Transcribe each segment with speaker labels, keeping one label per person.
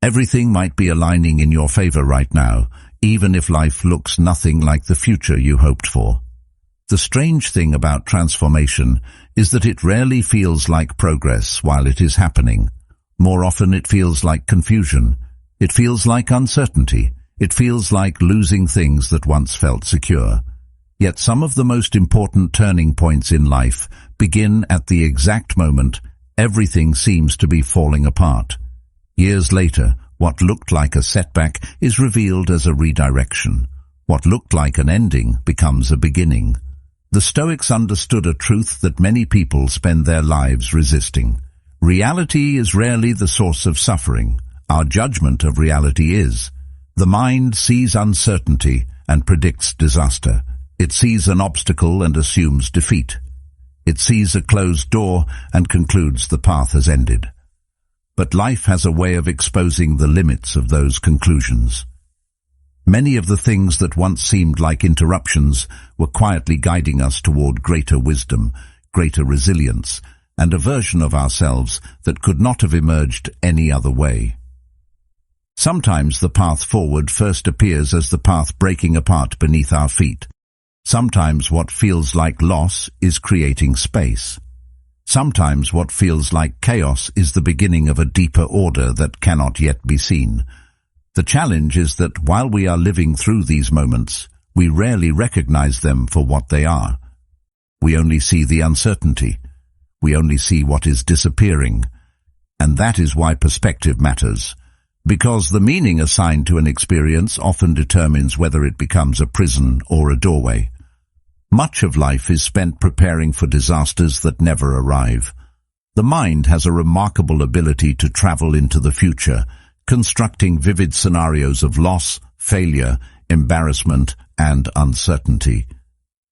Speaker 1: Everything might be aligning in your favor right now, even if life looks nothing like the future you hoped for. The strange thing about transformation is that it rarely feels like progress while it is happening. More often it feels like confusion. It feels like uncertainty. It feels like losing things that once felt secure. Yet some of the most important turning points in life begin at the exact moment everything seems to be falling apart. Years later, what looked like a setback is revealed as a redirection. What looked like an ending becomes a beginning. The Stoics understood a truth that many people spend their lives resisting. Reality is rarely the source of suffering. Our judgment of reality is. The mind sees uncertainty and predicts disaster. It sees an obstacle and assumes defeat. It sees a closed door and concludes the path has ended. But life has a way of exposing the limits of those conclusions. Many of the things that once seemed like interruptions were quietly guiding us toward greater wisdom, greater resilience, and a version of ourselves that could not have emerged any other way. Sometimes the path forward first appears as the path breaking apart beneath our feet. Sometimes what feels like loss is creating space. Sometimes what feels like chaos is the beginning of a deeper order that cannot yet be seen. The challenge is that while we are living through these moments, we rarely recognize them for what they are. We only see the uncertainty. We only see what is disappearing. And that is why perspective matters. Because the meaning assigned to an experience often determines whether it becomes a prison or a doorway. Much of life is spent preparing for disasters that never arrive. The mind has a remarkable ability to travel into the future, constructing vivid scenarios of loss, failure, embarrassment, and uncertainty.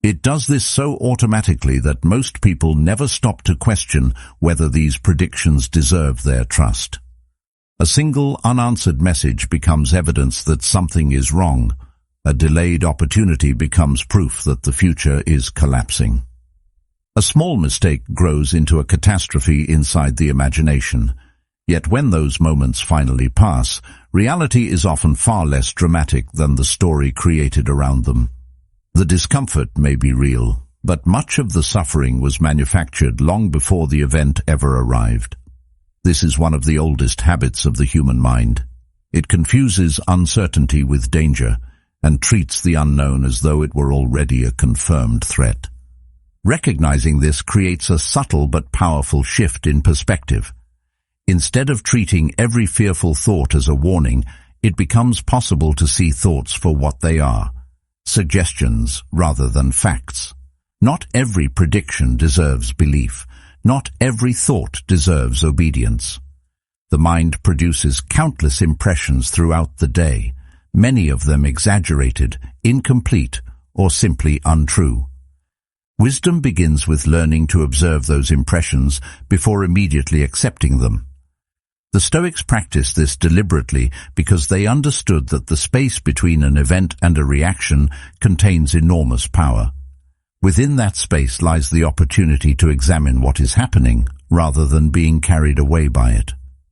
Speaker 1: It does this so automatically that most people never stop to question whether these predictions deserve their trust. A single unanswered message becomes evidence that something is wrong. A delayed opportunity becomes proof that the future is collapsing. A small mistake grows into a catastrophe inside the imagination. Yet when those moments finally pass, reality is often far less dramatic than the story created around them. The discomfort may be real, but much of the suffering was manufactured long before the event ever arrived. This is one of the oldest habits of the human mind. It confuses uncertainty with danger and treats the unknown as though it were already a confirmed threat. Recognizing this creates a subtle but powerful shift in perspective. Instead of treating every fearful thought as a warning, it becomes possible to see thoughts for what they are, suggestions rather than facts. Not every prediction deserves belief. Not every thought deserves obedience. The mind produces countless impressions throughout the day, many of them exaggerated, incomplete, or simply untrue. Wisdom begins with learning to observe those impressions before immediately accepting them. The Stoics practiced this deliberately because they understood that the space between an event and a reaction contains enormous power. Within that space lies the opportunity to examine what is happening, rather than being carried away by it.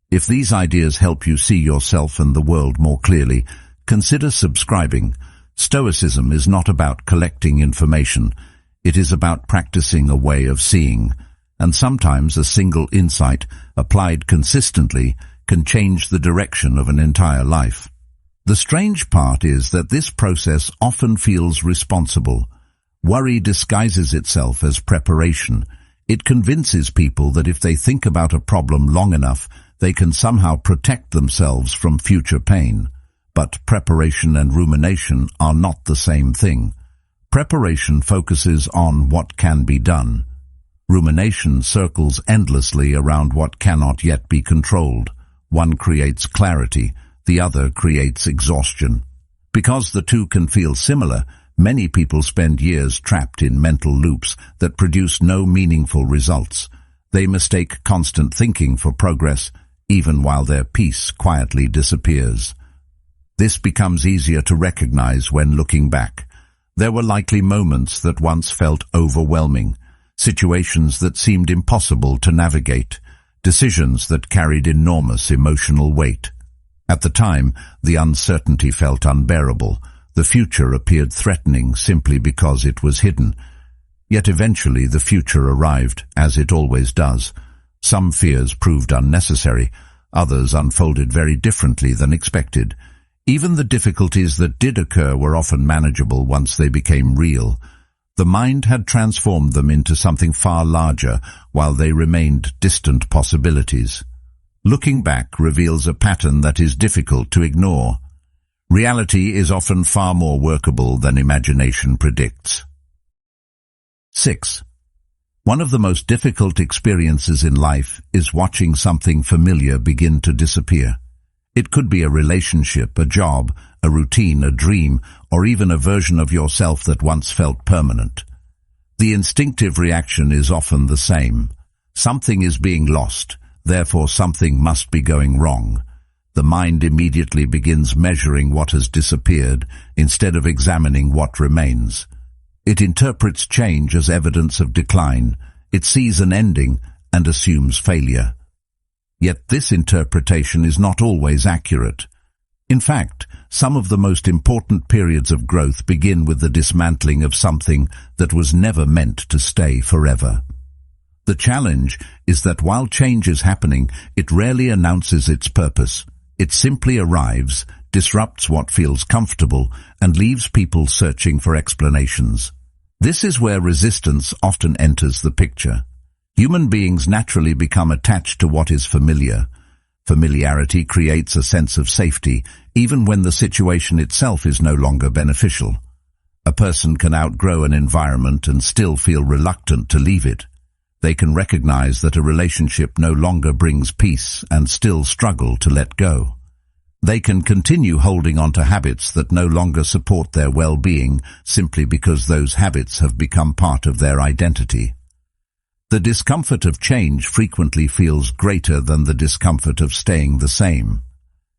Speaker 1: If these ideas help you see yourself and the world more clearly, consider subscribing. Stoicism is not about collecting information. It is about practicing a way of seeing. And sometimes a single insight, applied consistently, can change the direction of an entire life. The strange part is that this process often feels responsible. Worry disguises itself as preparation. It convinces people that if they think about a problem long enough, they can somehow protect themselves from future pain. But preparation and rumination are not the same thing. Preparation focuses on what can be done. Rumination circles endlessly around what cannot yet be controlled. One creates clarity, the other creates exhaustion. Because the two can feel similar, many people spend years trapped in mental loops that produce no meaningful results. They mistake constant thinking for progress, even while their peace quietly disappears. This becomes easier to recognize when looking back. There were likely moments that once felt overwhelming, situations that seemed impossible to navigate, decisions that carried enormous emotional weight. At the time, the uncertainty felt unbearable. The future appeared threatening simply because it was hidden. Yet eventually the future arrived, as it always does. Some fears proved unnecessary, others unfolded very differently than expected. Even the difficulties that did occur were often manageable once they became real. The mind had transformed them into something far larger, while they remained distant possibilities. Looking back reveals a pattern that is difficult to ignore. Reality is often far more workable than imagination predicts. 6. One of the most difficult experiences in life is watching something familiar begin to disappear. It could be a relationship, a job, a routine, a dream, or even a version of yourself that once felt permanent. The instinctive reaction is often the same. Something is being lost, therefore something must be going wrong. The mind immediately begins measuring what has disappeared instead of examining what remains. It interprets change as evidence of decline. It sees an ending and assumes failure. Yet this interpretation is not always accurate. In fact, some of the most important periods of growth begin with the dismantling of something that was never meant to stay forever. The challenge is that while change is happening, it rarely announces its purpose. It simply arrives, disrupts what feels comfortable, and leaves people searching for explanations. This is where resistance often enters the picture. Human beings naturally become attached to what is familiar. Familiarity creates a sense of safety, even when the situation itself is no longer beneficial. A person can outgrow an environment and still feel reluctant to leave it. They can recognize that a relationship no longer brings peace and still struggle to let go. They can continue holding on to habits that no longer support their well-being simply because those habits have become part of their identity. The discomfort of change frequently feels greater than the discomfort of staying the same.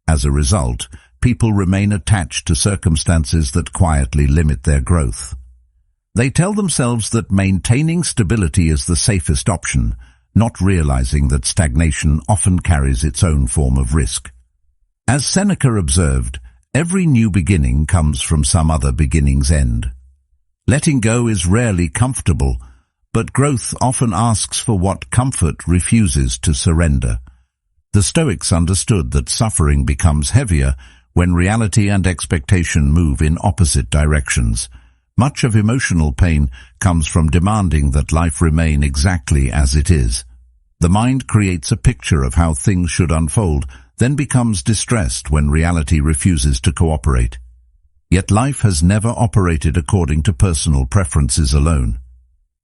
Speaker 1: As a result, people remain attached to circumstances that quietly limit their growth. They tell themselves that maintaining stability is the safest option, not realizing that stagnation often carries its own form of risk. As Seneca observed, every new beginning comes from some other beginning's end. Letting go is rarely comfortable, but growth often asks for what comfort refuses to surrender. The Stoics understood that suffering becomes heavier when reality and expectation move in opposite directions. Much of emotional pain comes from demanding that life remain exactly as it is. The mind creates a picture of how things should unfold, then becomes distressed when reality refuses to cooperate. Yet life has never operated according to personal preferences alone.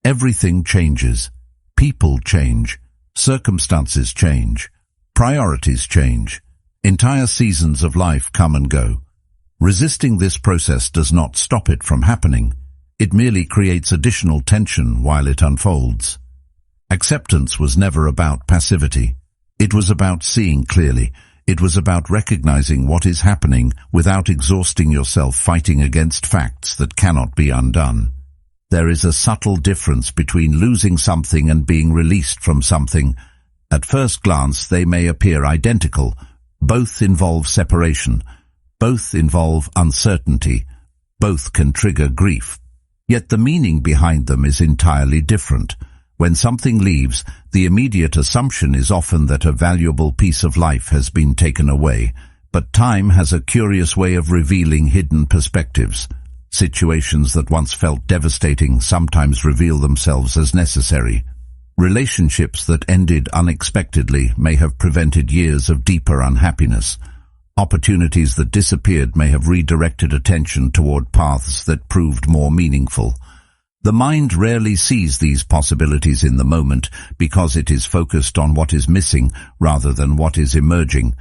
Speaker 1: Everything changes. People change. Circumstances change. Priorities change. Entire seasons of life come and go. Resisting this process does not stop it from happening. It merely creates additional tension while it unfolds. Acceptance was never about passivity. It was about seeing clearly. It was about recognizing what is happening without exhausting yourself fighting against facts that cannot be undone. There is a subtle difference between losing something and being released from something. At first glance, they may appear identical. Both involve separation. Both involve uncertainty. Both can trigger grief. Yet the meaning behind them is entirely different. When something leaves, the immediate assumption is often that a valuable piece of life has been taken away. But time has a curious way of revealing hidden perspectives. Situations that once felt devastating sometimes reveal themselves as necessary. Relationships that ended unexpectedly may have prevented years of deeper unhappiness. Opportunities that disappeared may have redirected attention toward paths that proved more meaningful. The mind rarely sees these possibilities in the moment because it is focused on what is missing rather than what is emerging.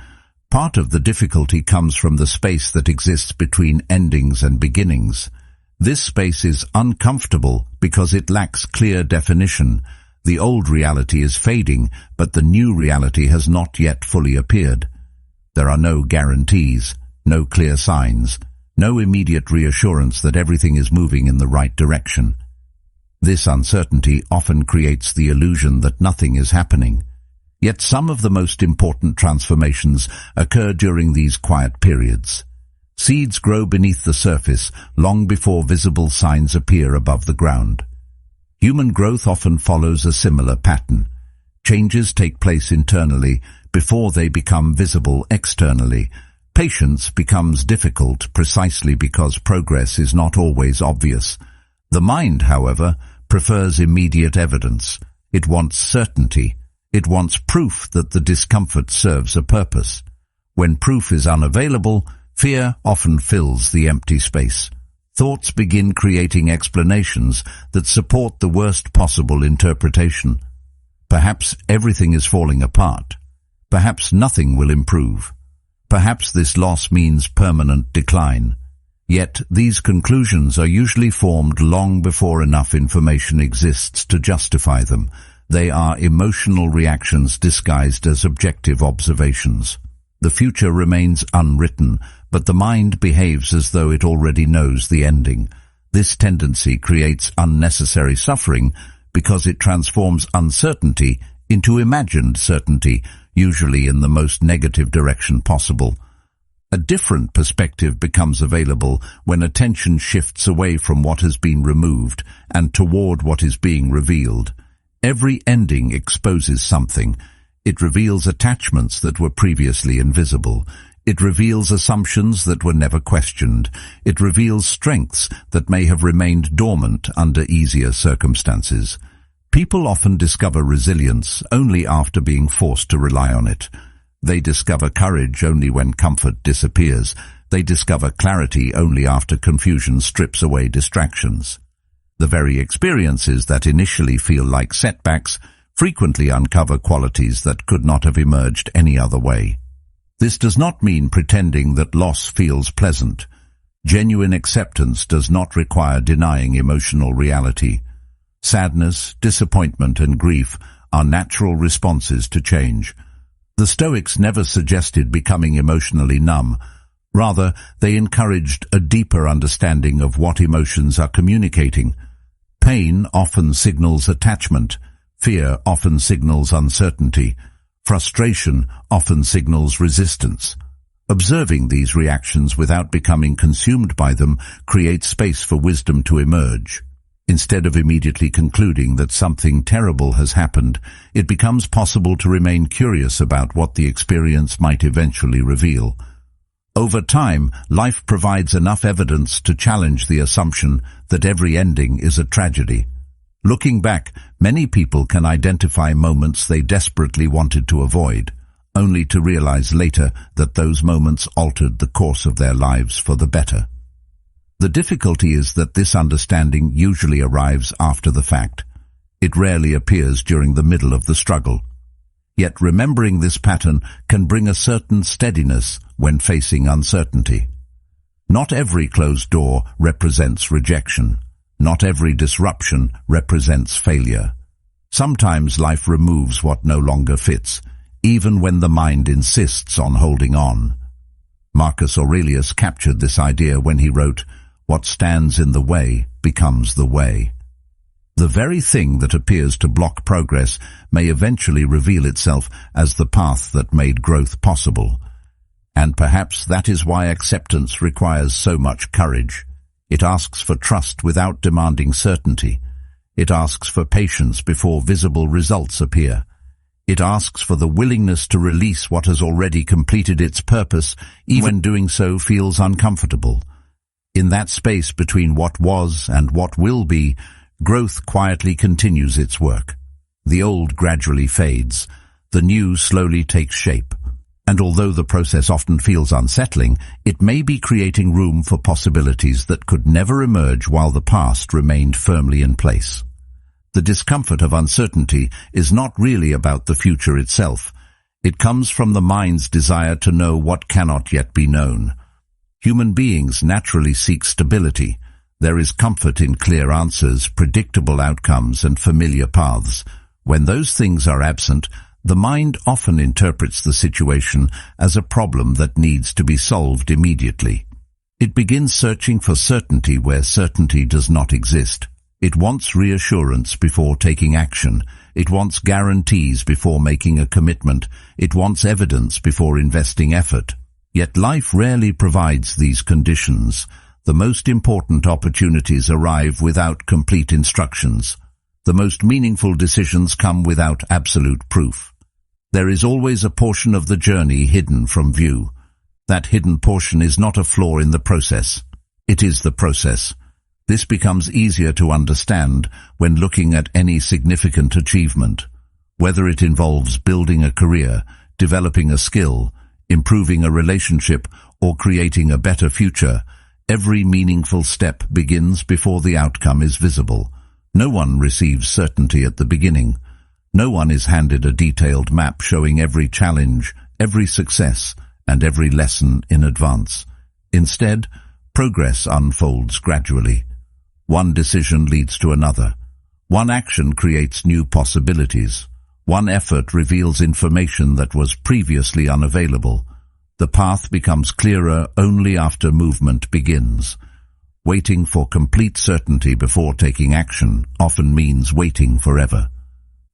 Speaker 1: Part of the difficulty comes from the space that exists between endings and beginnings. This space is uncomfortable because it lacks clear definition. The old reality is fading, but the new reality has not yet fully appeared. There are no guarantees, no clear signs, no immediate reassurance that everything is moving in the right direction. This uncertainty often creates the illusion that nothing is happening. Yet some of the most important transformations occur during these quiet periods. Seeds grow beneath the surface long before visible signs appear above the ground. Human growth often follows a similar pattern. Changes take place internally before they become visible externally. Patience becomes difficult precisely because progress is not always obvious. The mind, however, prefers immediate evidence. It wants certainty. It wants proof that the discomfort serves a purpose. When proof is unavailable, fear often fills the empty space. Thoughts begin creating explanations that support the worst possible interpretation. Perhaps everything is falling apart. Perhaps nothing will improve. Perhaps this loss means permanent decline. Yet these conclusions are usually formed long before enough information exists to justify them. They are emotional reactions disguised as objective observations. The future remains unwritten, but the mind behaves as though it already knows the ending. This tendency creates unnecessary suffering because it transforms uncertainty into imagined certainty, usually in the most negative direction possible. A different perspective becomes available when attention shifts away from what has been removed and toward what is being revealed. Every ending exposes something. It reveals attachments that were previously invisible. It reveals assumptions that were never questioned. It reveals strengths that may have remained dormant under easier circumstances. People often discover resilience only after being forced to rely on it. They discover courage only when comfort disappears. They discover clarity only after confusion strips away distractions. The very experiences that initially feel like setbacks frequently uncover qualities that could not have emerged any other way. This does not mean pretending that loss feels pleasant. Genuine acceptance does not require denying emotional reality. Sadness, disappointment, and grief are natural responses to change. The Stoics never suggested becoming emotionally numb. Rather, they encouraged a deeper understanding of what emotions are communicating. Pain often signals attachment. Fear often signals uncertainty. Frustration often signals resistance. Observing these reactions without becoming consumed by them creates space for wisdom to emerge. Instead of immediately concluding that something terrible has happened, it becomes possible to remain curious about what the experience might eventually reveal. Over time, life provides enough evidence to challenge the assumption that every ending is a tragedy. Looking back, many people can identify moments they desperately wanted to avoid, only to realize later that those moments altered the course of their lives for the better. The difficulty is that this understanding usually arrives after the fact. It rarely appears during the middle of the struggle. Yet remembering this pattern can bring a certain steadiness when facing uncertainty. Not every closed door represents rejection. Not every disruption represents failure. Sometimes life removes what no longer fits, even when the mind insists on holding on. Marcus Aurelius captured this idea when he wrote, "What stands in the way becomes the way." The very thing that appears to block progress may eventually reveal itself as the path that made growth possible. And perhaps that is why acceptance requires so much courage. It asks for trust without demanding certainty. It asks for patience before visible results appear. It asks for the willingness to release what has already completed its purpose, even when doing so feels uncomfortable. In that space between what was and what will be, growth quietly continues its work. The old gradually fades. The new slowly takes shape. And although the process often feels unsettling, it may be creating room for possibilities that could never emerge while the past remained firmly in place. The discomfort of uncertainty is not really about the future itself. It comes from the mind's desire to know what cannot yet be known. Human beings naturally seek stability. There is comfort in clear answers, predictable outcomes, and familiar paths. When those things are absent, the mind often interprets the situation as a problem that needs to be solved immediately. It begins searching for certainty where certainty does not exist. It wants reassurance before taking action. It wants guarantees before making a commitment. It wants evidence before investing effort. Yet life rarely provides these conditions. The most important opportunities arrive without complete instructions. The most meaningful decisions come without absolute proof. There is always a portion of the journey hidden from view. That hidden portion is not a flaw in the process. It is the process. This becomes easier to understand when looking at any significant achievement. Whether it involves building a career, developing a skill, improving a relationship, or creating a better future, every meaningful step begins before the outcome is visible. No one receives certainty at the beginning. No one is handed a detailed map showing every challenge, every success, and every lesson in advance. Instead, progress unfolds gradually. One decision leads to another. One action creates new possibilities. One effort reveals information that was previously unavailable. The path becomes clearer only after movement begins. Waiting for complete certainty before taking action often means waiting forever.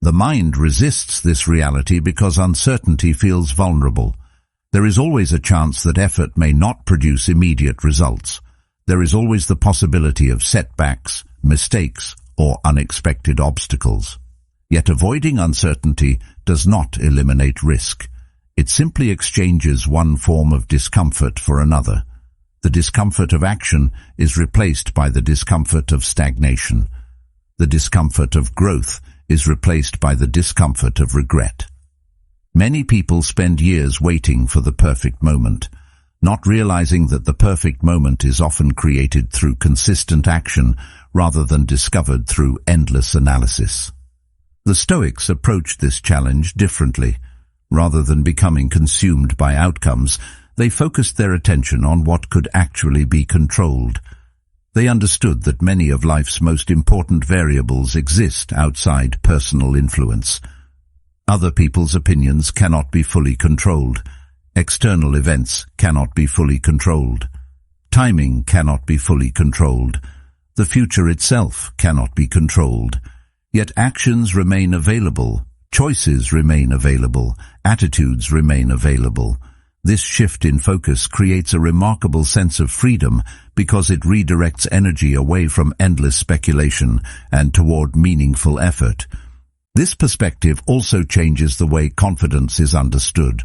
Speaker 1: The mind resists this reality because uncertainty feels vulnerable. There is always a chance that effort may not produce immediate results. There is always the possibility of setbacks, mistakes, or unexpected obstacles. Yet avoiding uncertainty does not eliminate risk. It simply exchanges one form of discomfort for another. The discomfort of action is replaced by the discomfort of stagnation. The discomfort of growth is replaced by the discomfort of regret. Many people spend years waiting for the perfect moment, not realizing that the perfect moment is often created through consistent action rather than discovered through endless analysis. The Stoics approached this challenge differently. Rather than becoming consumed by outcomes, they focused their attention on what could actually be controlled. They understood that many of life's most important variables exist outside personal influence. Other people's opinions cannot be fully controlled. External events cannot be fully controlled. Timing cannot be fully controlled. The future itself cannot be controlled. Yet actions remain available, choices remain available, attitudes remain available. This shift in focus creates a remarkable sense of freedom because it redirects energy away from endless speculation and toward meaningful effort. This perspective also changes the way confidence is understood.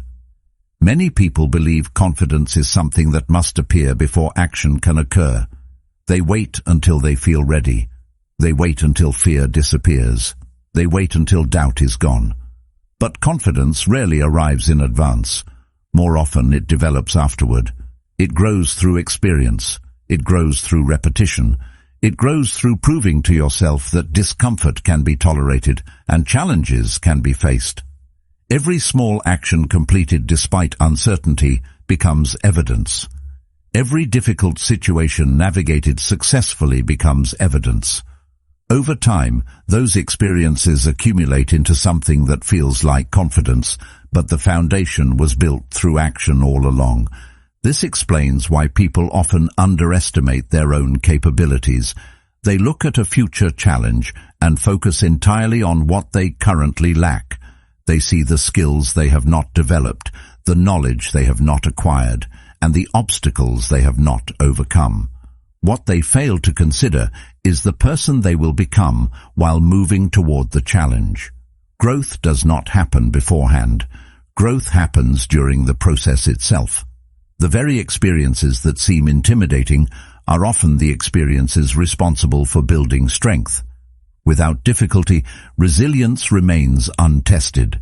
Speaker 1: Many people believe confidence is something that must appear before action can occur. They wait until they feel ready. They wait until fear disappears. They wait until doubt is gone. But confidence rarely arrives in advance. More often it develops afterward. It grows through experience. It grows through repetition. It grows through proving to yourself that discomfort can be tolerated and challenges can be faced. Every small action completed despite uncertainty becomes evidence. Every difficult situation navigated successfully becomes evidence. Over time, those experiences accumulate into something that feels like confidence, but the foundation was built through action all along. This explains why people often underestimate their own capabilities. They look at a future challenge and focus entirely on what they currently lack. They see the skills they have not developed, the knowledge they have not acquired, and the obstacles they have not overcome. What they fail to consider is the person they will become while moving toward the challenge. Growth does not happen beforehand. Growth happens during the process itself. The very experiences that seem intimidating are often the experiences responsible for building strength. Without difficulty, resilience remains untested.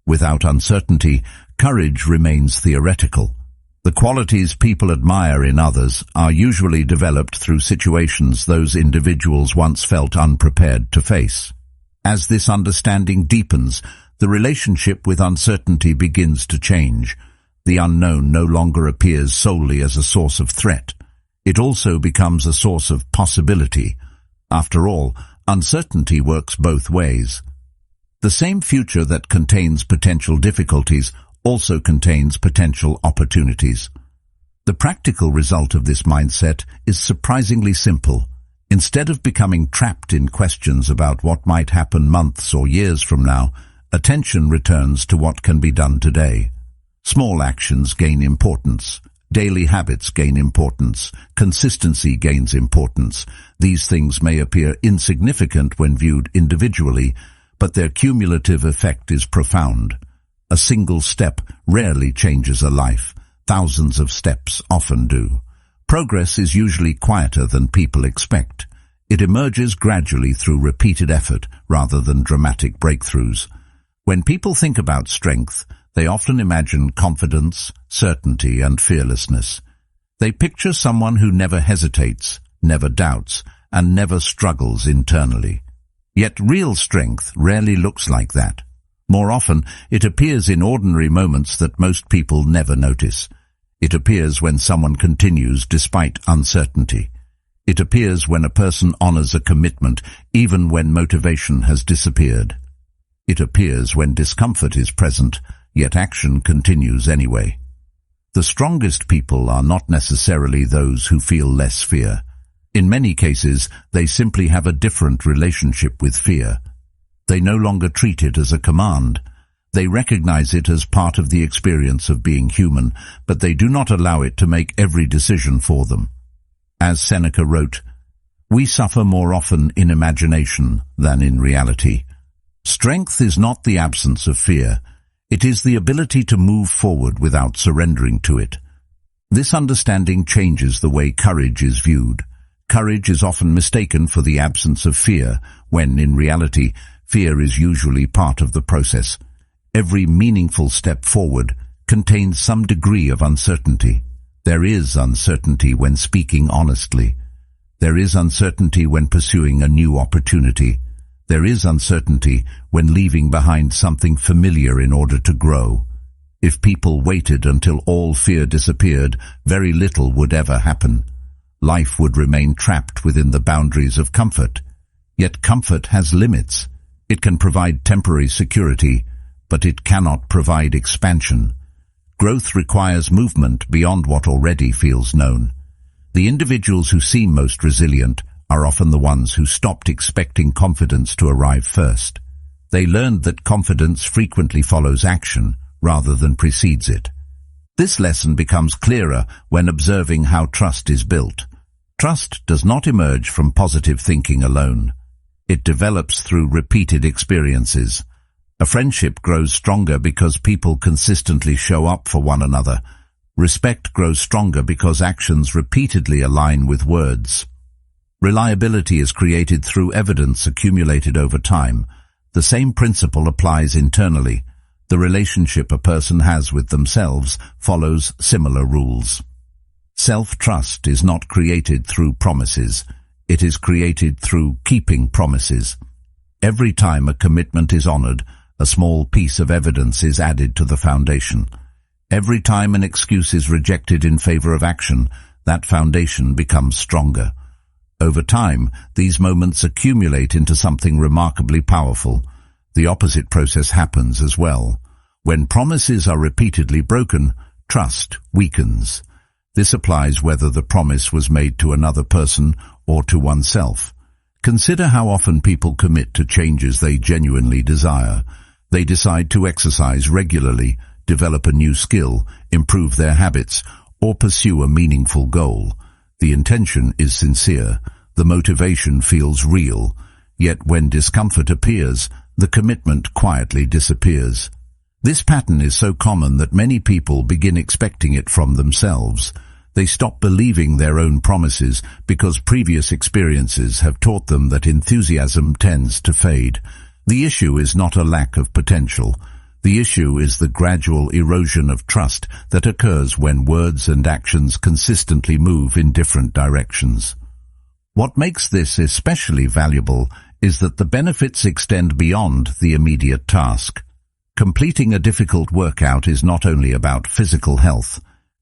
Speaker 1: Without uncertainty, courage remains theoretical. The qualities people admire in others are usually developed through situations those individuals once felt unprepared to face. As this understanding deepens, the relationship with uncertainty begins to change. The unknown no longer appears solely as a source of threat. It also becomes a source of possibility. After all, uncertainty works both ways. The same future that contains potential difficulties also contains potential opportunities. The practical result of this mindset is surprisingly simple. Instead of becoming trapped in questions about what might happen months or years from now, attention returns to what can be done today. Small actions gain importance. Daily habits gain importance. Consistency gains importance. These things may appear insignificant when viewed individually, but their cumulative effect is profound. A single step rarely changes a life. Thousands of steps often do. Progress is usually quieter than people expect. It emerges gradually through repeated effort rather than dramatic breakthroughs. When people think about strength, they often imagine confidence, certainty, and fearlessness. They picture someone who never hesitates, never doubts, and never struggles internally. Yet real strength rarely looks like that. More often, it appears in ordinary moments that most people never notice. It appears when someone continues despite uncertainty. It appears when a person honors a commitment, even when motivation has disappeared. It appears when discomfort is present, yet action continues anyway. The strongest people are not necessarily those who feel less fear. In many cases, they simply have a different relationship with fear. They no longer treat it as a command. They recognize it as part of the experience of being human, but they do not allow it to make every decision for them. As Seneca wrote, "We suffer more often in imagination than in reality." Strength is not the absence of fear. It is the ability to move forward without surrendering to it. This understanding changes the way courage is viewed. Courage is often mistaken for the absence of fear, when in reality, fear is usually part of the process. Every meaningful step forward contains some degree of uncertainty. There is uncertainty when speaking honestly. There is uncertainty when pursuing a new opportunity. There is uncertainty when leaving behind something familiar in order to grow. If people waited until all fear disappeared, very little would ever happen. Life would remain trapped within the boundaries of comfort. Yet comfort has limits. It can provide temporary security, but it cannot provide expansion. Growth requires movement beyond what already feels known. The individuals who seem most resilient are often the ones who stopped expecting confidence to arrive first. They learned that confidence frequently follows action rather than precedes it. This lesson becomes clearer when observing how trust is built. Trust does not emerge from positive thinking alone. It develops through repeated experiences. A friendship grows stronger because people consistently show up for one another. Respect grows stronger because actions repeatedly align with words. Reliability is created through evidence accumulated over time. The same principle applies internally. The relationship a person has with themselves follows similar rules. Self-trust is not created through promises. It is created through keeping promises. Every time a commitment is honored, a small piece of evidence is added to the foundation. Every time an excuse is rejected in favor of action, that foundation becomes stronger. Over time, these moments accumulate into something remarkably powerful. The opposite process happens as well. When promises are repeatedly broken, trust weakens. This applies whether the promise was made to another person or to oneself. Consider how often people commit to changes they genuinely desire. They decide to exercise regularly, develop a new skill, improve their habits, or pursue a meaningful goal. The intention is sincere. The motivation feels real. Yet when discomfort appears, the commitment quietly disappears. This pattern is so common that many people begin expecting it from themselves. They stop believing their own promises because previous experiences have taught them that enthusiasm tends to fade. The issue is not a lack of potential. The issue is the gradual erosion of trust that occurs when words and actions consistently move in different directions. What makes this especially valuable is that the benefits extend beyond the immediate task. Completing a difficult workout is not only about physical health.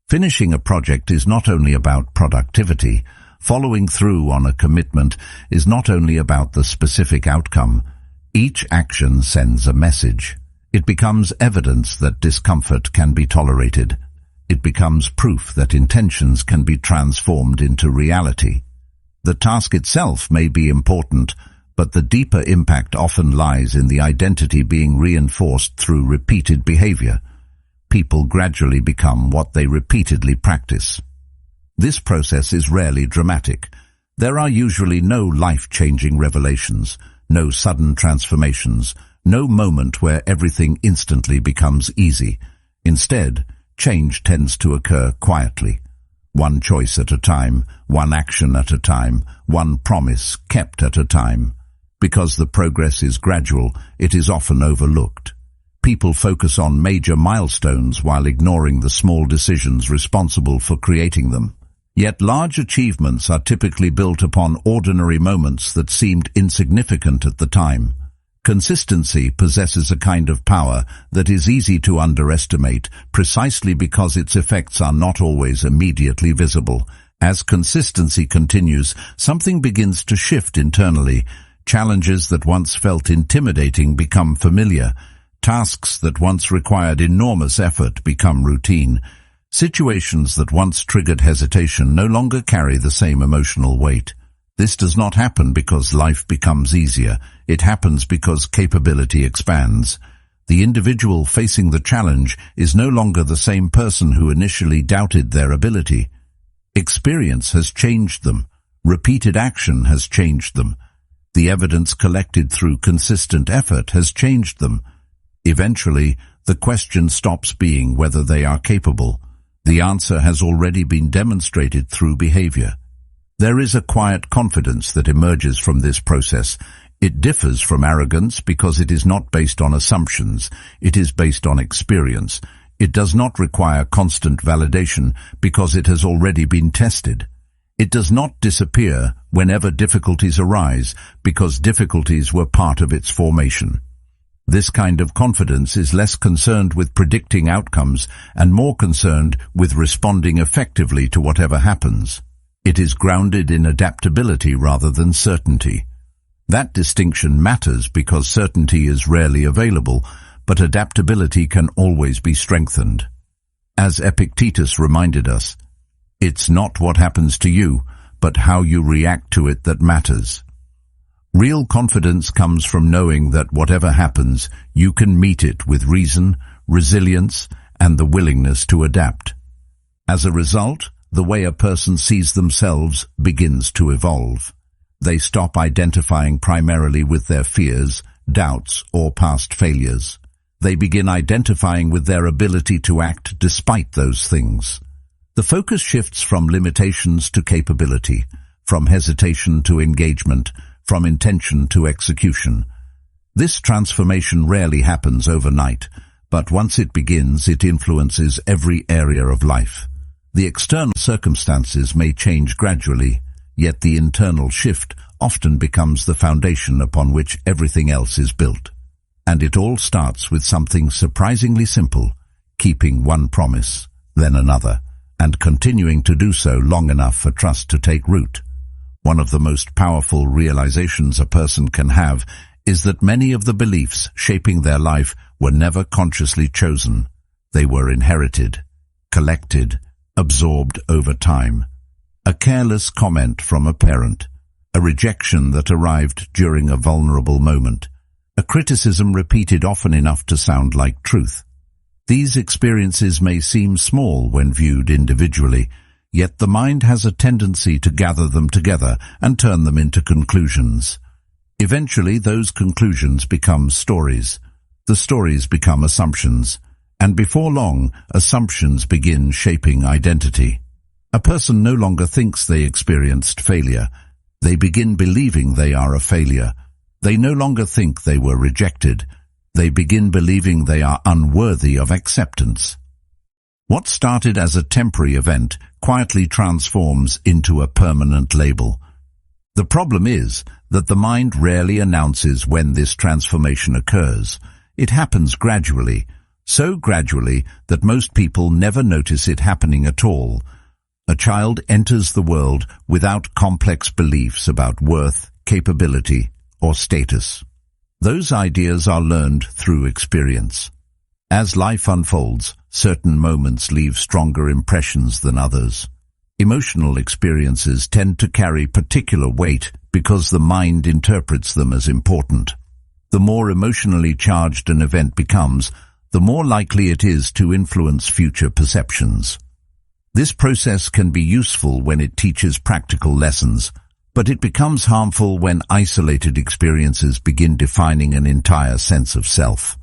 Speaker 1: Finishing a project is not only about productivity. Following through on a commitment is not only about the specific outcome. Each action sends a message. It becomes evidence that discomfort can be tolerated. It becomes proof that intentions can be transformed into reality. The task itself may be important, but the deeper impact often lies in the identity being reinforced through repeated behavior. People gradually become what they repeatedly practice. This process is rarely dramatic. There are usually no life-changing revelations, no sudden transformations, no moment where everything instantly becomes easy. Instead, change tends to occur quietly. One choice at a time, one action at a time, one promise kept at a time. Because the progress is gradual, it is often overlooked. People focus on major milestones while ignoring the small decisions responsible for creating them. Yet large achievements are typically built upon ordinary moments that seemed insignificant at the time. Consistency possesses a kind of power that is easy to underestimate precisely because its effects are not always immediately visible. As consistency continues, something begins to shift internally. Challenges that once felt intimidating become familiar. Tasks that once required enormous effort become routine. Situations that once triggered hesitation no longer carry the same emotional weight. This does not happen because life becomes easier. It happens because capability expands. The individual facing the challenge is no longer the same person who initially doubted their ability. Experience has changed them. Repeated action has changed them. The evidence collected through consistent effort has changed them. Eventually, the question stops being whether they are capable. The answer has already been demonstrated through behavior. There is a quiet confidence that emerges from this process. It differs from arrogance because it is not based on assumptions. It is based on experience. It does not require constant validation because it has already been tested. It does not disappear whenever difficulties arise because difficulties were part of its formation. This kind of confidence is less concerned with predicting outcomes and more concerned with responding effectively to whatever happens. It is grounded in adaptability rather than certainty. That distinction matters because certainty is rarely available, but adaptability can always be strengthened. As Epictetus reminded us, it's not what happens to you, but how you react to it that matters. Real confidence comes from knowing that whatever happens, you can meet it with reason, resilience, and the willingness to adapt. As a result, the way a person sees themselves begins to evolve. They stop identifying primarily with their fears, doubts, or past failures. They begin identifying with their ability to act despite those things. The focus shifts from limitations to capability, from hesitation to engagement, from intention to execution. This transformation rarely happens overnight, but once it begins, it influences every area of life. The external circumstances may change gradually, yet the internal shift often becomes the foundation upon which everything else is built. And it all starts with something surprisingly simple, keeping one promise, then another, and continuing to do so long enough for trust to take root. One of the most powerful realizations a person can have is that many of the beliefs shaping their life were never consciously chosen. They were inherited, collected, absorbed over time. A careless comment from a parent, a rejection that arrived during a vulnerable moment, a criticism repeated often enough to sound like truth. These experiences may seem small when viewed individually, yet the mind has a tendency to gather them together and turn them into conclusions. Eventually, those conclusions become stories. The stories become assumptions. And before long, assumptions begin shaping identity. A person no longer thinks they experienced failure. They begin believing they are a failure. They no longer think they were rejected. They begin believing they are unworthy of acceptance. What started as a temporary event quietly transforms into a permanent label. The problem is that the mind rarely announces when this transformation occurs. It happens gradually, so gradually that most people never notice it happening at all. A child enters the world without complex beliefs about worth, capability, or status. Those ideas are learned through experience. As life unfolds, certain moments leave stronger impressions than others. Emotional experiences tend to carry particular weight because the mind interprets them as important. The more emotionally charged an event becomes, the more likely it is to influence future perceptions. This process can be useful when it teaches practical lessons, but it becomes harmful when isolated experiences begin defining an entire sense of self.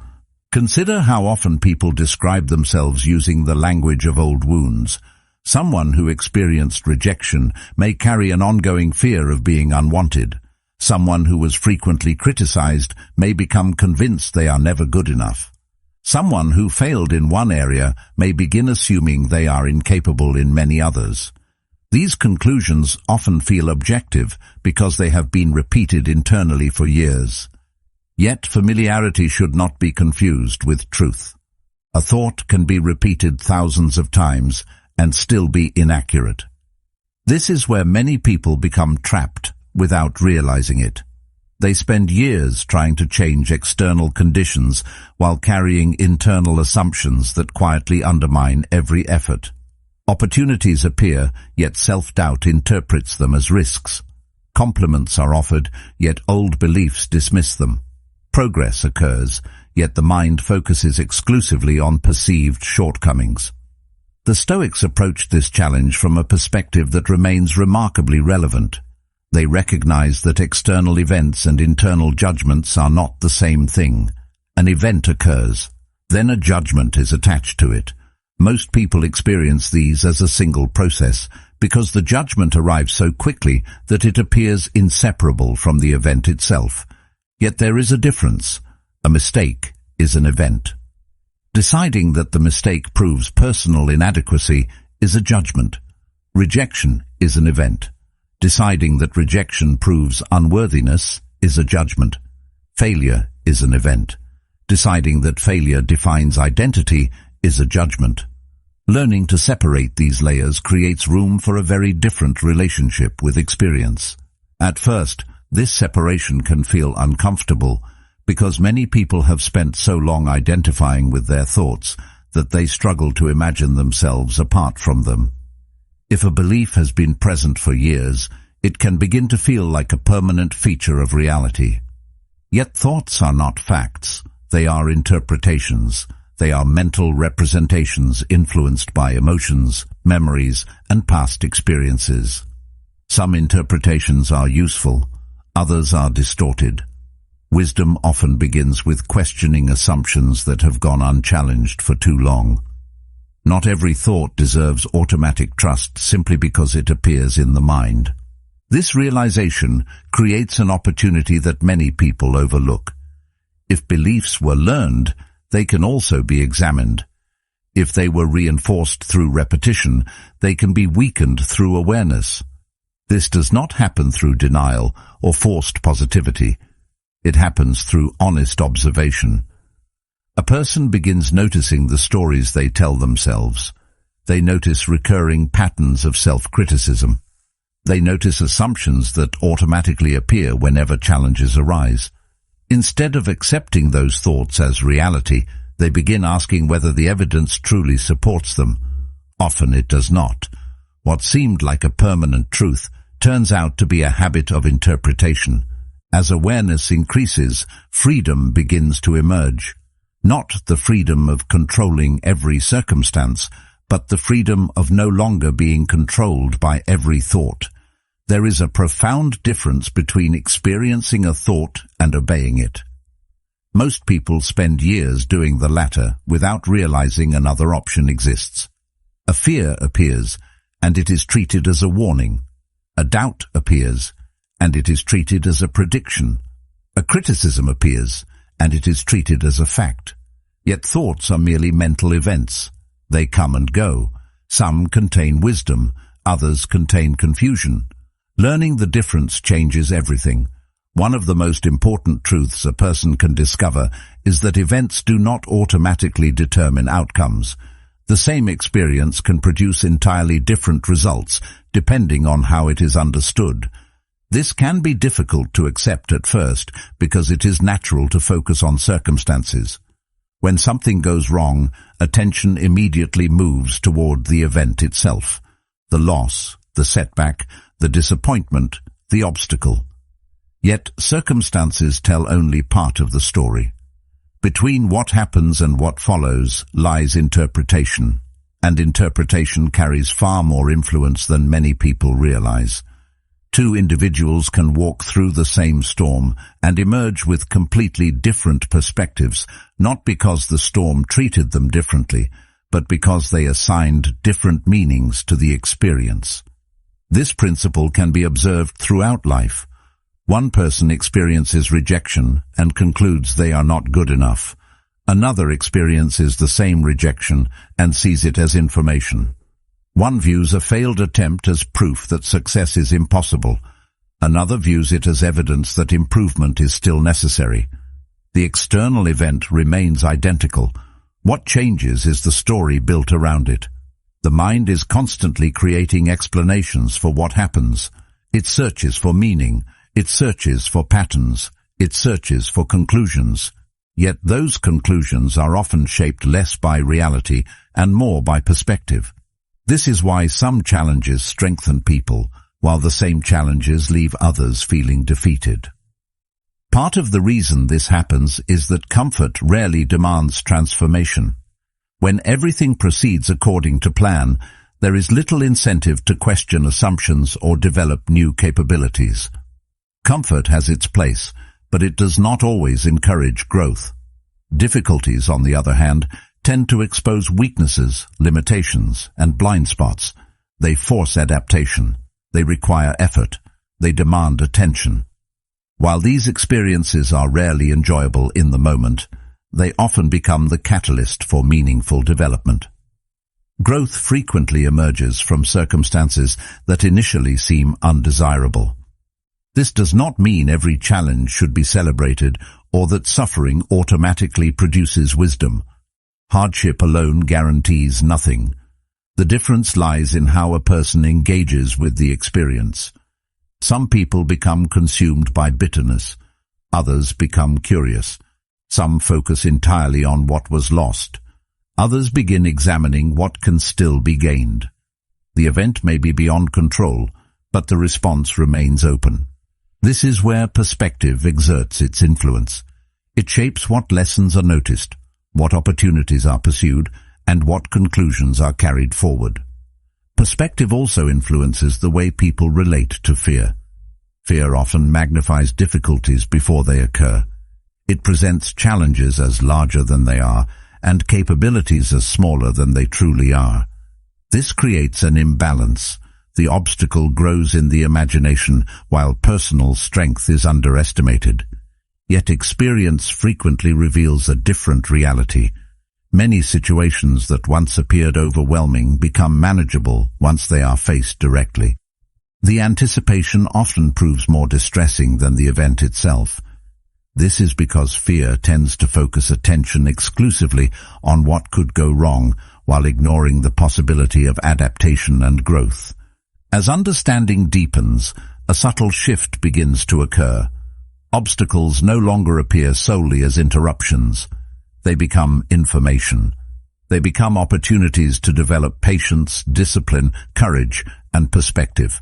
Speaker 1: Consider how often people describe themselves using the language of old wounds. Someone who experienced rejection may carry an ongoing fear of being unwanted. Someone who was frequently criticized may become convinced they are never good enough. Someone who failed in one area may begin assuming they are incapable in many others. These conclusions often feel objective because they have been repeated internally for years. Yet familiarity should not be confused with truth. A thought can be repeated thousands of times and still be inaccurate. This is where many people become trapped without realizing it. They spend years trying to change external conditions while carrying internal assumptions that quietly undermine every effort. Opportunities appear, yet self-doubt interprets them as risks. Compliments are offered, yet old beliefs dismiss them. Progress occurs, yet the mind focuses exclusively on perceived shortcomings. The Stoics approached this challenge from a perspective that remains remarkably relevant. They recognize that external events and internal judgments are not the same thing. An event occurs, then a judgment is attached to it. Most people experience these as a single process because the judgment arrives so quickly that it appears inseparable from the event itself. Yet there is a difference. A mistake is an event. Deciding that the mistake proves personal inadequacy is a judgment. Rejection is an event. Deciding that rejection proves unworthiness is a judgment. Failure is an event. Deciding that failure defines identity is a judgment. Learning to separate these layers creates room for a very different relationship with experience. At first, this separation can feel uncomfortable because many people have spent so long identifying with their thoughts that they struggle to imagine themselves apart from them. If a belief has been present for years, it can begin to feel like a permanent feature of reality. Yet thoughts are not facts. They are interpretations. They are mental representations influenced by emotions, memories, and past experiences. Some interpretations are useful, others are distorted. Wisdom often begins with questioning assumptions that have gone unchallenged for too long. Not every thought deserves automatic trust simply because it appears in the mind. This realization creates an opportunity that many people overlook. If beliefs were learned, they can also be examined. If they were reinforced through repetition, they can be weakened through awareness. This does not happen through denial or forced positivity. It happens through honest observation. A person begins noticing the stories they tell themselves. They notice recurring patterns of self-criticism. They notice assumptions that automatically appear whenever challenges arise. Instead of accepting those thoughts as reality, they begin asking whether the evidence truly supports them. Often it does not. What seemed like a permanent truth turns out to be a habit of interpretation. As awareness increases, freedom begins to emerge. Not the freedom of controlling every circumstance, but the freedom of no longer being controlled by every thought. There is a profound difference between experiencing a thought and obeying it. Most people spend years doing the latter without realizing another option exists. A fear appears, and it is treated as a warning. A doubt appears, and it is treated as a prediction. A criticism appears, and it is treated as a fact. Yet thoughts are merely mental events. They come and go. Some contain wisdom, others contain confusion. Learning the difference changes everything. One of the most important truths a person can discover is that events do not automatically determine outcomes. The same experience can produce entirely different results depending on how it is understood. This can be difficult to accept at first because it is natural to focus on circumstances. When something goes wrong, attention immediately moves toward the event itself. the loss, the setback, the disappointment, the obstacle. Yet circumstances tell only part of the story. Between what happens and what follows lies interpretation, and interpretation carries far more influence than many people realize. Two individuals can walk through the same storm and emerge with completely different perspectives, not because the storm treated them differently, but because they assigned different meanings to the experience. This principle can be observed throughout life. One person experiences rejection and concludes they are not good enough. Another experiences the same rejection and sees it as information. One views a failed attempt as proof that success is impossible. Another views it as evidence that improvement is still necessary. The external event remains identical. What changes is the story built around it. The mind is constantly creating explanations for what happens. It searches for meaning. It searches for patterns. It searches for conclusions. Yet those conclusions are often shaped less by reality and more by perspective. This is why some challenges strengthen people, while the same challenges leave others feeling defeated. Part of the reason this happens is that comfort rarely demands transformation. When everything proceeds according to plan, there is little incentive to question assumptions or develop new capabilities. Comfort has its place, but it does not always encourage growth. Difficulties, on the other hand, tend to expose weaknesses, limitations, and blind spots. They force adaptation. They require effort. They demand attention. While these experiences are rarely enjoyable in the moment, they often become the catalyst for meaningful development. Growth frequently emerges from circumstances that initially seem undesirable. This does not mean every challenge should be celebrated or that suffering automatically produces wisdom. Hardship alone guarantees nothing. The difference lies in how a person engages with the experience. Some people become consumed by bitterness. Others become curious. Some focus entirely on what was lost. Others begin examining what can still be gained. The event may be beyond control, but the response remains open. This is where perspective exerts its influence. It shapes what lessons are noticed, what opportunities are pursued, and what conclusions are carried forward. Perspective also influences the way people relate to fear. Fear often magnifies difficulties before they occur. It presents challenges as larger than they are, and capabilities as smaller than they truly are. This creates an imbalance. The obstacle grows in the imagination, while personal strength is underestimated. Yet experience frequently reveals a different reality. Many situations that once appeared overwhelming become manageable once they are faced directly. The anticipation often proves more distressing than the event itself. This is because fear tends to focus attention exclusively on what could go wrong, while ignoring the possibility of adaptation and growth. As understanding deepens, a subtle shift begins to occur. Obstacles no longer appear solely as interruptions. They become information. They become opportunities to develop patience, discipline, courage, and perspective.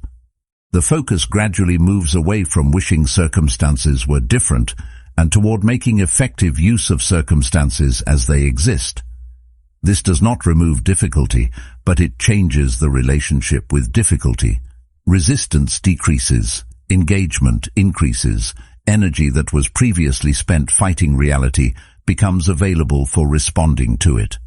Speaker 1: The focus gradually moves away from wishing circumstances were different and toward making effective use of circumstances as they exist. This does not remove difficulty, but it changes the relationship with difficulty. Resistance decreases, engagement increases, energy that was previously spent fighting reality becomes available for responding to it.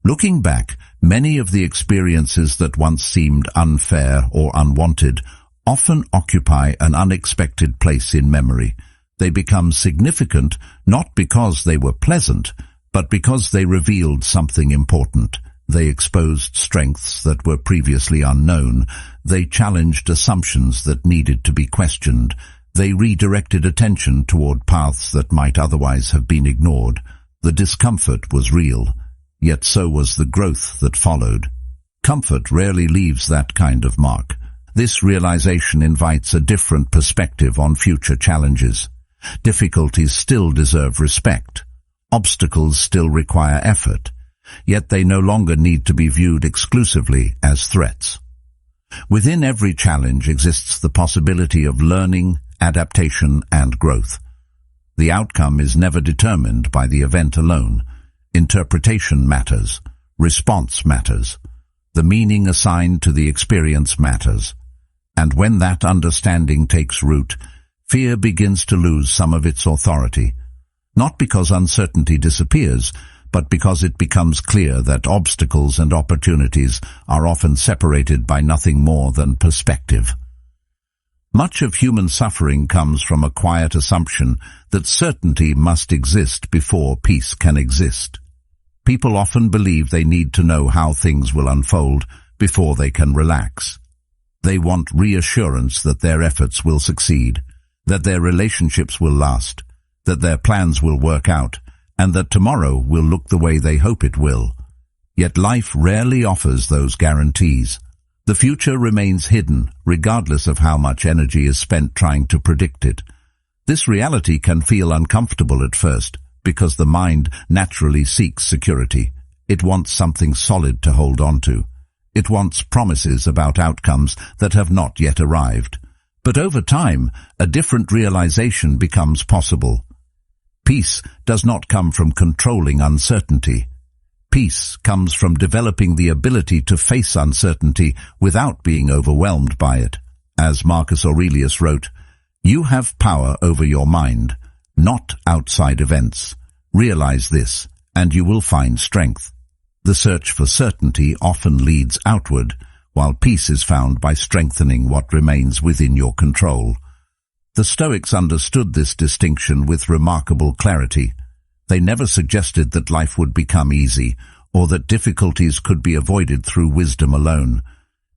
Speaker 1: Looking back, many of the experiences that once seemed unfair or unwanted often occupy an unexpected place in memory. They become significant not because they were pleasant, but because they revealed something important. They exposed strengths that were previously unknown. They challenged assumptions that needed to be questioned. They redirected attention toward paths that might otherwise have been ignored. The discomfort was real, yet so was the growth that followed. Comfort rarely leaves that kind of mark. This realization invites a different perspective on future challenges. Difficulties still deserve respect. Obstacles still require effort, yet they no longer need to be viewed exclusively as threats. Within every challenge exists the possibility of learning, adaptation, and growth. The outcome is never determined by the event alone. Interpretation matters. Response matters. The meaning assigned to the experience matters. And when that understanding takes root, fear begins to lose some of its authority. Not because uncertainty disappears, but because it becomes clear that obstacles and opportunities are often separated by nothing more than perspective. Much of human suffering comes from a quiet assumption that certainty must exist before peace can exist. People often believe they need to know how things will unfold before they can relax. They want reassurance that their efforts will succeed, that their relationships will last, that their plans will work out, and that tomorrow will look the way they hope it will. Yet life rarely offers those guarantees. The future remains hidden, regardless of how much energy is spent trying to predict it. This reality can feel uncomfortable at first, because the mind naturally seeks security. It wants something solid to hold on to. It wants promises about outcomes that have not yet arrived. But over time, a different realization becomes possible. Peace does not come from controlling uncertainty. Peace comes from developing the ability to face uncertainty without being overwhelmed by it. As Marcus Aurelius wrote, "You have power over your mind, not outside events. Realize this, and you will find strength." The search for certainty often leads outward, while peace is found by strengthening what remains within your control. The Stoics understood this distinction with remarkable clarity. They never suggested that life would become easy, or that difficulties could be avoided through wisdom alone.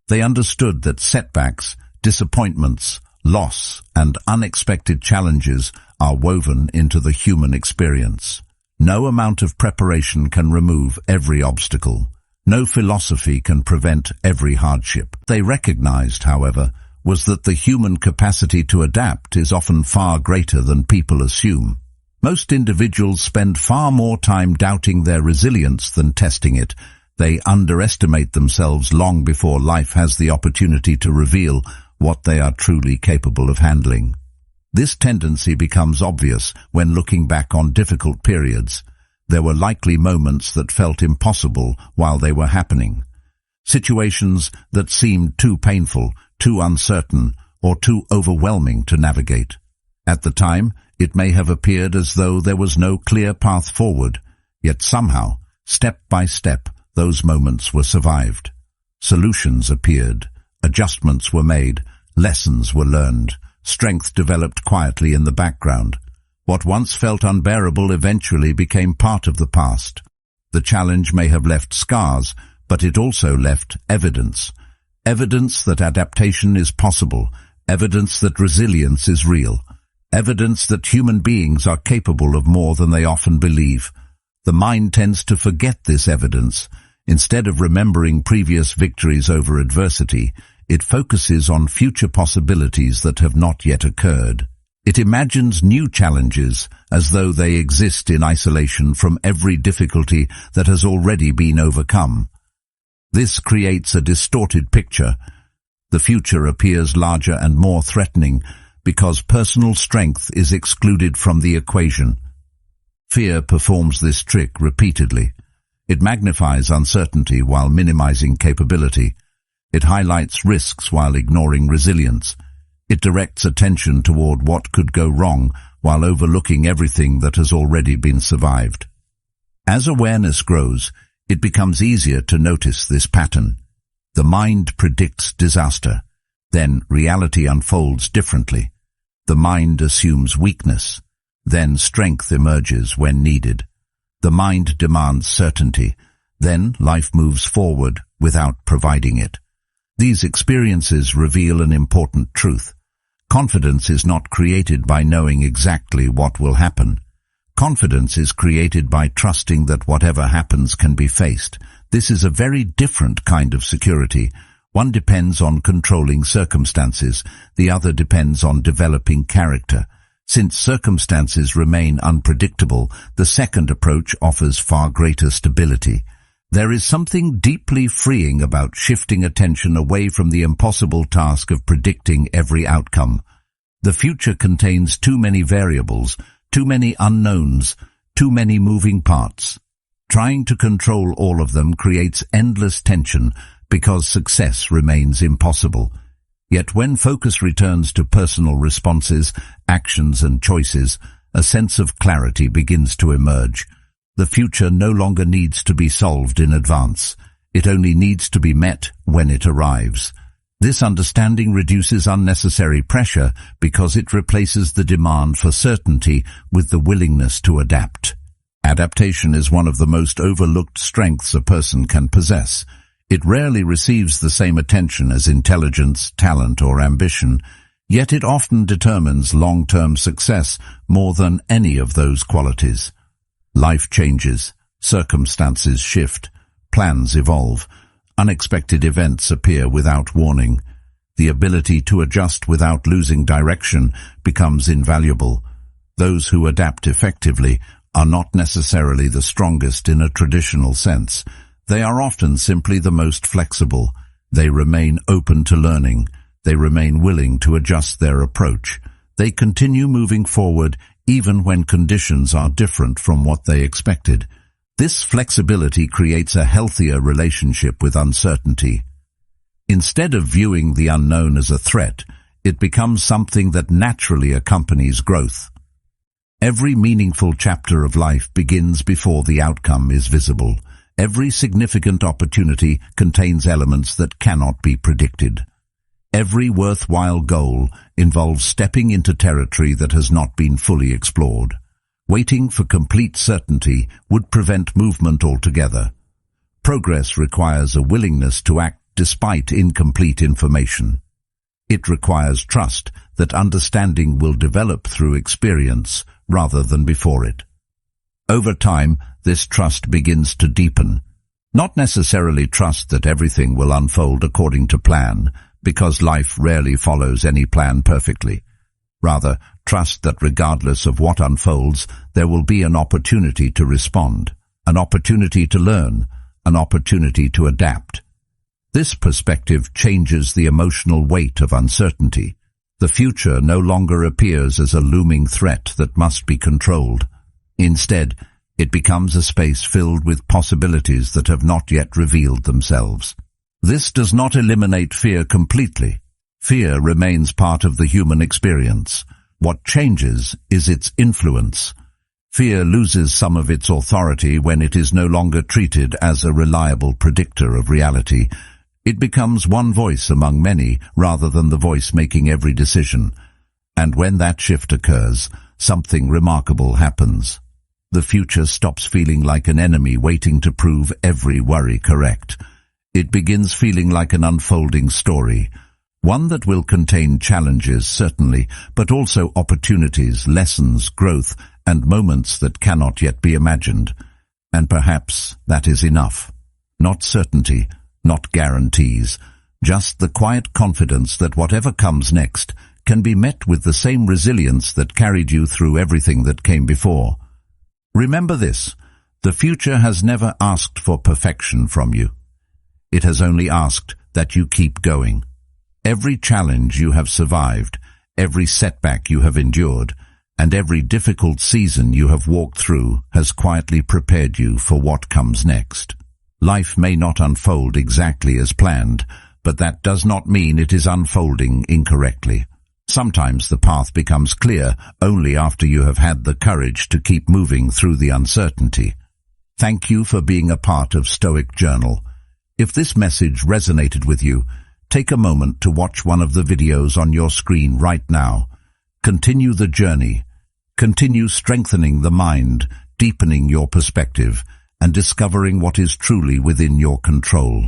Speaker 1: They understood that setbacks, disappointments, loss, and unexpected challenges are woven into the human experience. No amount of preparation can remove every obstacle. No philosophy can prevent every hardship. They recognized, however, was that the human capacity to adapt is often far greater than people assume. Most individuals spend far more time doubting their resilience than testing it. They underestimate themselves long before life has the opportunity to reveal what they are truly capable of handling. This tendency becomes obvious when looking back on difficult periods. There were likely moments that felt impossible while they were happening. Situations that seemed too painful, too uncertain, or too overwhelming to navigate. At the time, it may have appeared as though there was no clear path forward, yet somehow, step by step, those moments were survived. Solutions appeared, adjustments were made, lessons were learned, strength developed quietly in the background. What once felt unbearable eventually became part of the past. The challenge may have left scars, but it also left evidence. Evidence that adaptation is possible, evidence that resilience is real, evidence that human beings are capable of more than they often believe. The mind tends to forget this evidence. Instead of remembering previous victories over adversity, it focuses on future possibilities that have not yet occurred. It imagines new challenges as though they exist in isolation from every difficulty that has already been overcome. This creates a distorted picture. The future appears larger and more threatening because personal strength is excluded from the equation. Fear performs this trick repeatedly. It magnifies uncertainty while minimizing capability. It highlights risks while ignoring resilience. It directs attention toward what could go wrong while overlooking everything that has already been survived. As awareness grows, it becomes easier to notice this pattern. The mind predicts disaster. Then reality unfolds differently. The mind assumes weakness. Then strength emerges when needed. The mind demands certainty. Then life moves forward without providing it. These experiences reveal an important truth. Confidence is not created by knowing exactly what will happen. Confidence is created by trusting that whatever happens can be faced. This is a very different kind of security. One depends on controlling circumstances, the other depends on developing character. Since circumstances remain unpredictable, the second approach offers far greater stability. There is something deeply freeing about shifting attention away from the impossible task of predicting every outcome. The future contains too many variables, too many unknowns, too many moving parts. Trying to control all of them creates endless tension because success remains impossible. Yet when focus returns to personal responses, actions and choices, a sense of clarity begins to emerge. The future no longer needs to be solved in advance. It only needs to be met when it arrives. This understanding reduces unnecessary pressure because it replaces the demand for certainty with the willingness to adapt. Adaptation is one of the most overlooked strengths a person can possess. It rarely receives the same attention as intelligence, talent, or ambition, yet it often determines long-term success more than any of those qualities. Life changes, circumstances shift, plans evolve, unexpected events appear without warning. The ability to adjust without losing direction becomes invaluable. Those who adapt effectively are not necessarily the strongest in a traditional sense. They are often simply the most flexible. They remain open to learning. They remain willing to adjust their approach. They continue moving forward even when conditions are different from what they expected. This flexibility creates a healthier relationship with uncertainty. Instead of viewing the unknown as a threat, it becomes something that naturally accompanies growth. Every meaningful chapter of life begins before the outcome is visible. Every significant opportunity contains elements that cannot be predicted. Every worthwhile goal involves stepping into territory that has not been fully explored. Waiting for complete certainty would prevent movement altogether. Progress requires a willingness to act despite incomplete information. It requires trust that understanding will develop through experience rather than before it. Over time, this trust begins to deepen. Not necessarily trust that everything will unfold according to plan, because life rarely follows any plan perfectly. Rather, trust that regardless of what unfolds, there will be an opportunity to respond, an opportunity to learn, an opportunity to adapt. This perspective changes the emotional weight of uncertainty. The future no longer appears as a looming threat that must be controlled. Instead, it becomes a space filled with possibilities that have not yet revealed themselves. This does not eliminate fear completely. Fear remains part of the human experience. What changes is its influence. Fear loses some of its authority when it is no longer treated as a reliable predictor of reality. It becomes one voice among many rather than the voice making every decision. And when that shift occurs, something remarkable happens. The future stops feeling like an enemy waiting to prove every worry correct. It begins feeling like an unfolding story, one that will contain challenges, certainly, but also opportunities, lessons, growth, and moments that cannot yet be imagined. And perhaps that is enough. Not certainty, not guarantees, just the quiet confidence that whatever comes next can be met with the same resilience that carried you through everything that came before. Remember this: the future has never asked for perfection from you. It has only asked that you keep going. Every challenge you have survived, every setback you have endured, and every difficult season you have walked through has quietly prepared you for what comes next. Life may not unfold exactly as planned, but that does not mean it is unfolding incorrectly. Sometimes the path becomes clear only after you have had the courage to keep moving through the uncertainty. Thank you for being a part of Stoic Journal. If this message resonated with you, take a moment to watch one of the videos on your screen right now. Continue the journey. Continue strengthening the mind, deepening your perspective, and discovering what is truly within your control.